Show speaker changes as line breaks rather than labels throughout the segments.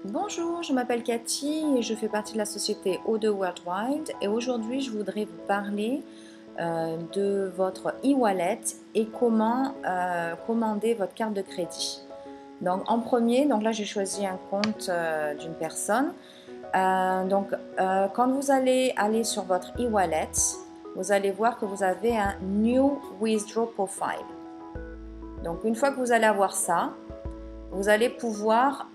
Bonjour, je m'appelle Cathy et je fais partie de la société O2 Worldwide et aujourd'hui je voudrais vous parler de votre e-wallet et comment commander votre carte de crédit. Donc en premier, donc là j'ai choisi un compte d'une personne. Quand vous allez aller sur votre e-wallet, vous allez voir que vous avez un New Withdraw Profile. Donc une fois que vous allez avoir ça, vous allez pouvoir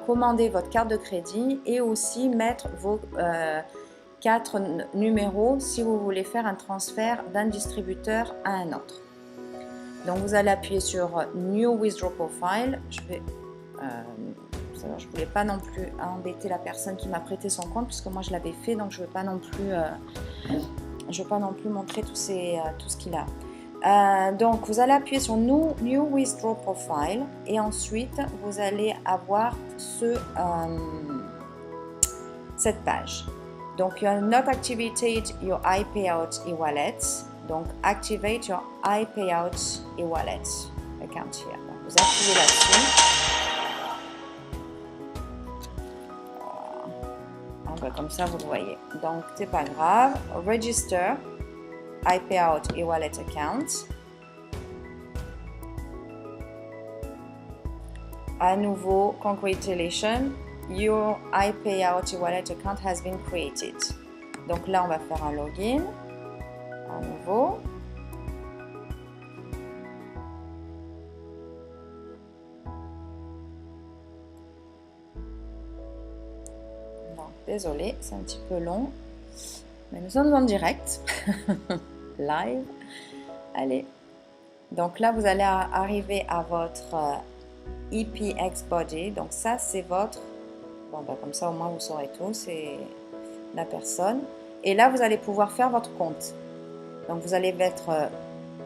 commander votre carte de crédit et aussi mettre vos 4 numéros si vous voulez faire un transfert d'un distributeur à un autre. Donc vous allez appuyer sur New Withdraw Profile. Je ne voulais pas non plus embêter la personne qui m'a prêté son compte puisque moi je l'avais fait, donc je ne veux pas non plus montrer tout ce qu'il a. Donc vous allez appuyer sur New Withdraw Profile et ensuite vous allez avoir cette page. Donc you are not activated your iPayout e-wallet. Donc activate your iPayout e-wallet account here. Donc, vous appuyez là-dessus. Voilà. Comme ça vous le voyez. Donc c'est pas grave. Register iPayout e-wallet account. À nouveau, congratulations, your iPayout e-wallet account has been created. Donc là, on va faire un login. À nouveau. Bon, désolé, c'est un petit peu long. Mais nous sommes en direct. Live. Allez. Donc là, vous allez arriver à votre EPX Body. Donc ça, c'est votre... Bon, ben, comme ça, au moins, vous saurez tout. C'est la personne. Et là, vous allez pouvoir faire votre compte. Donc, vous allez mettre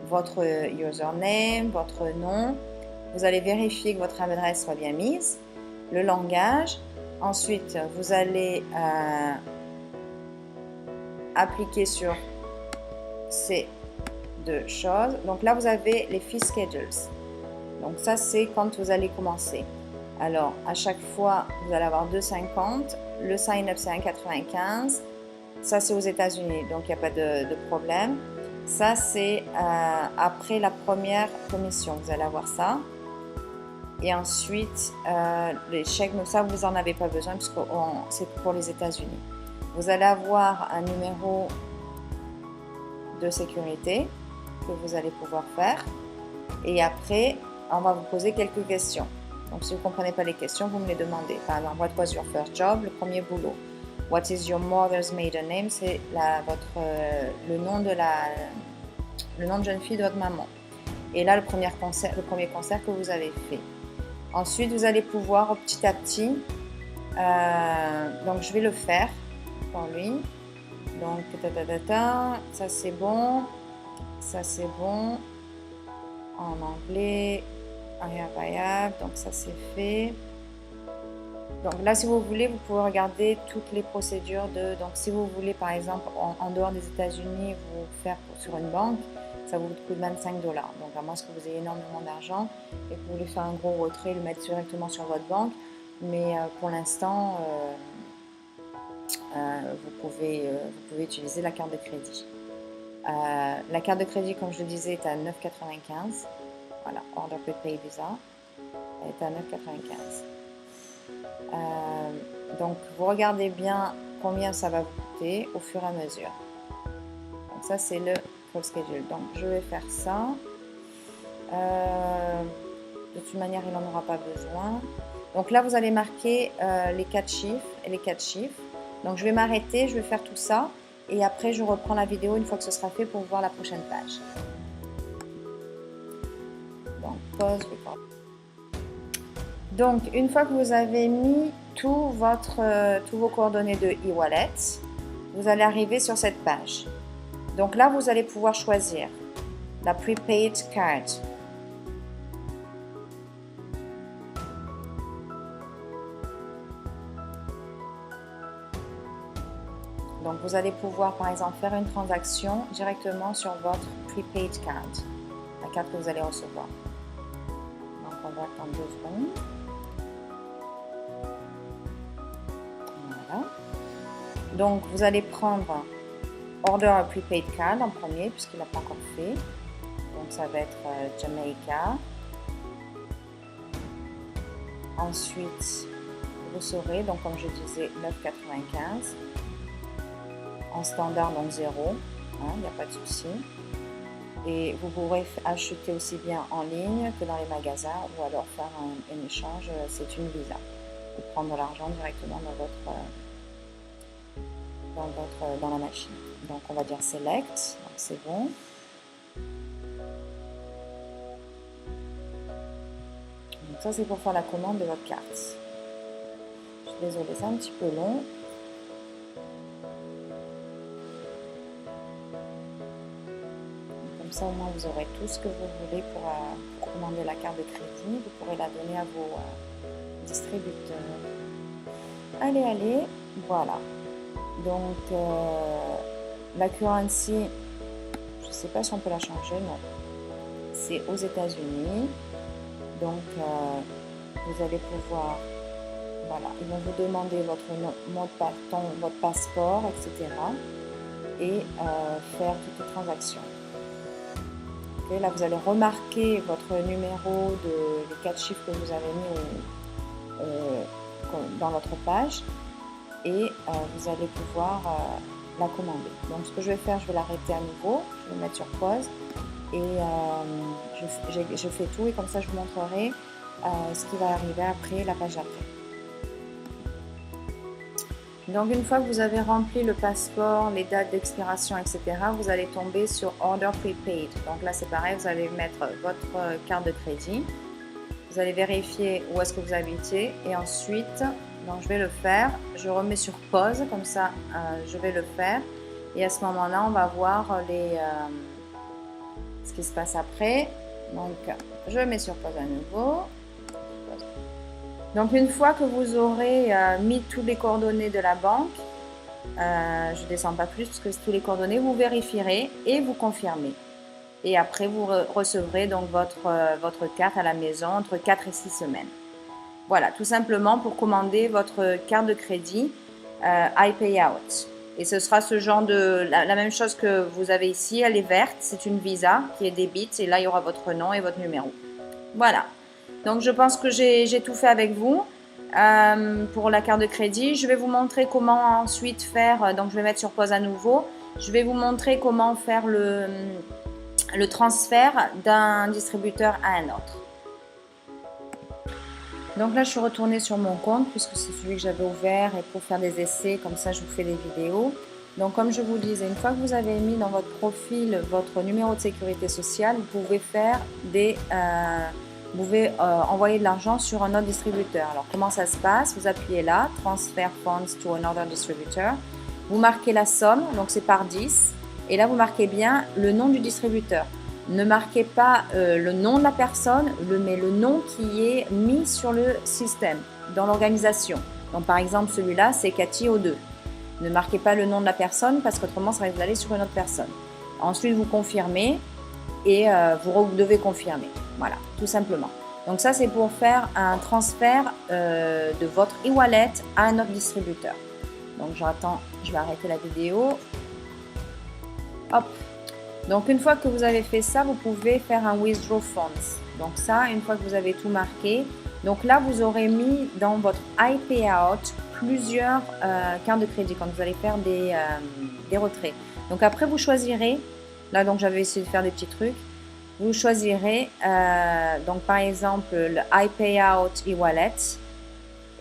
votre username, votre nom. Vous allez vérifier que votre adresse soit bien mise. Le langage. Ensuite, vous allez appliquer sur ces deux choses. Donc là, vous avez les fee schedules. Donc ça, c'est quand vous allez commencer. Alors, à chaque fois, vous allez avoir 2,50. Le sign-up, c'est 1,95. Ça, c'est aux États-Unis, donc il n'y a pas de problème. Ça, c'est après la première commission. Vous allez avoir ça. Et ensuite, les chèques, donc ça, vous n'en avez pas besoin puisque c'est pour les États-Unis. Vous allez avoir un numéro de sécurité que vous allez pouvoir faire. Et après, on va vous poser quelques questions. Donc, si vous ne comprenez pas les questions, vous me les demandez. Par exemple, what was your first job? Le premier boulot. What is your mother's maiden name? C'est le nom de jeune fille de votre maman. Et là, le premier concert que vous avez fait. Ensuite, vous allez pouvoir petit à petit. Donc, je vais le faire pour lui. Donc, ça c'est bon. Ça c'est bon. En anglais. Donc ça c'est fait. Donc là, si vous voulez, vous pouvez regarder toutes les procédures donc si vous voulez par exemple en dehors des États-Unis vous faire sur une banque, ça vous coûte 25 $. Donc à moins que vous ayez énormément d'argent et que vous voulez faire un gros retrait, le mettre directement sur votre banque. Mais pour l'instant, vous pouvez utiliser la carte de crédit. La carte de crédit, comme je le disais, est à 9,95. Voilà, Order Prepaid Visa. Elle est à 9,95. Donc, vous regardez bien combien ça va vous coûter au fur et à mesure. Donc, ça, c'est le full schedule. Donc, je vais faire ça. De toute manière, il n'en aura pas besoin. Donc là, vous allez marquer les 4 chiffres et les 4 chiffres. Donc, je vais m'arrêter, je vais faire tout ça. Et après, je reprends la vidéo une fois que ce sera fait pour voir la prochaine page. Donc, pause, record. Donc, une fois que vous avez mis tous vos coordonnées de e-wallet, vous allez arriver sur cette page. Donc là, vous allez pouvoir choisir la prepaid card. Donc, vous allez pouvoir, par exemple, faire une transaction directement sur votre prepaid card, la carte que vous allez recevoir. Donc, on va attendre 2 secondes. Donc, vous allez prendre Order a Prepaid Card en premier, puisqu'il n'a pas encore fait. Donc, ça va être Jamaica. Ensuite, vous saurez, donc comme je disais, 9,95. En standard, donc 0. Il n'y a pas de souci. Et vous pourrez acheter aussi bien en ligne que dans les magasins ou alors faire un échange, c'est une Visa. Ou prendre l'argent directement dans la machine. Donc on va dire Select, donc c'est bon. Donc ça c'est pour faire la commande de votre carte. Je suis désolée, c'est un petit peu long. Comme ça au moins vous aurez tout ce que vous voulez pour commander la carte de crédit. Vous pourrez la donner à vos distributeurs. Allez, voilà. Donc la currency, je ne sais pas si on peut la changer, non. C'est aux États-Unis. Donc vous allez pouvoir, voilà, ils vont vous demander votre mot de passe, votre passeport, etc. Et faire toutes les transactions. Okay, là, vous allez remarquer votre numéro les 4 chiffres que vous avez mis dans votre page et vous allez pouvoir la commander. Donc, ce que je vais faire, je vais l'arrêter à nouveau, je vais mettre sur pause et je fais tout et comme ça, je vous montrerai ce qui va arriver après, la page d'après. Donc une fois que vous avez rempli le passeport, les dates d'expiration, etc., vous allez tomber sur Order Prepaid. Donc là c'est pareil, vous allez mettre votre carte de crédit. Vous allez vérifier où est-ce que vous habitez et ensuite, donc je vais le faire. Je remets sur pause, comme ça je vais le faire. Et à ce moment-là, on va voir ce qui se passe après. Donc je mets sur pause à nouveau. Donc une fois que vous aurez mis toutes les coordonnées de la banque, je ne descends pas plus parce que toutes les coordonnées, vous vérifierez et vous confirmez. Et après vous recevrez donc votre carte à la maison entre 4 et 6 semaines. Voilà, tout simplement pour commander votre carte de crédit iPayout. Et ce sera ce genre de la même chose que vous avez ici, elle est verte, c'est une Visa qui est débit et là il y aura votre nom et votre numéro. Voilà. Donc, je pense que j'ai tout fait avec vous pour la carte de crédit. Je vais vous montrer comment ensuite faire. Donc, je vais mettre sur pause à nouveau. Je vais vous montrer comment faire le transfert d'un distributeur à un autre. Donc là, je suis retournée sur mon compte puisque c'est celui que j'avais ouvert et pour faire des essais, comme ça, je vous fais des vidéos. Donc, comme je vous le disais, une fois que vous avez mis dans votre profil votre numéro de sécurité sociale, vous pouvez faire vous pouvez envoyer de l'argent sur un autre distributeur. Alors, comment ça se passe? Vous appuyez là, Transfer Funds to another distributor. Vous marquez la somme, donc c'est par 10. Et là, vous marquez bien le nom du distributeur. Ne marquez pas le nom de la personne, mais le nom qui est mis sur le système, dans l'organisation. Donc, par exemple, celui-là, c'est Cathy O2. Ne marquez pas le nom de la personne parce qu'autrement, ça va vous aller sur une autre personne. Ensuite, vous confirmez et vous devez confirmer. Voilà, tout simplement. Donc ça, c'est pour faire un transfert de votre e-wallet à un autre distributeur. Donc j'attends, je vais arrêter la vidéo. Hop. Donc une fois que vous avez fait ça, vous pouvez faire un withdraw funds. Donc ça, une fois que vous avez tout marqué, donc là, vous aurez mis dans votre iPayout plusieurs cartes de crédit quand vous allez faire des retraits. Donc après, vous choisirez, là donc j'avais essayé de faire des petits trucs, vous choisirez donc par exemple le iPayout e-wallet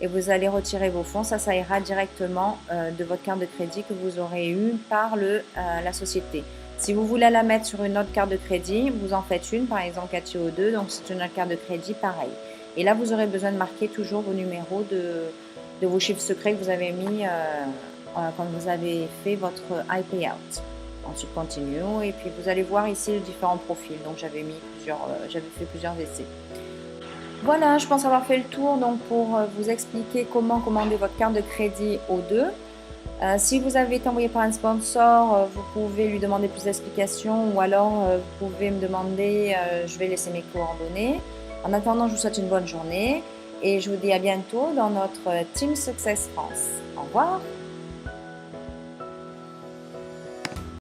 et vous allez retirer vos fonds. Ça ira directement de votre carte de crédit que vous aurez eue par la société. Si vous voulez la mettre sur une autre carte de crédit, vous en faites une, par exemple Cathy O2, donc c'est une autre carte de crédit pareil. Et là, vous aurez besoin de marquer toujours vos numéros de vos chiffres secrets que vous avez mis quand vous avez fait votre iPayout. Ensuite, continue et puis vous allez voir ici les différents profils. Donc, j'avais fait plusieurs essais. Voilà, je pense avoir fait le tour donc pour vous expliquer comment commander votre carte de crédit O2. Si vous avez été envoyé par un sponsor, vous pouvez lui demander plus d'explications ou alors vous pouvez me demander, je vais laisser mes coordonnées. En attendant, je vous souhaite une bonne journée et je vous dis à bientôt dans notre Team Success France. Au revoir!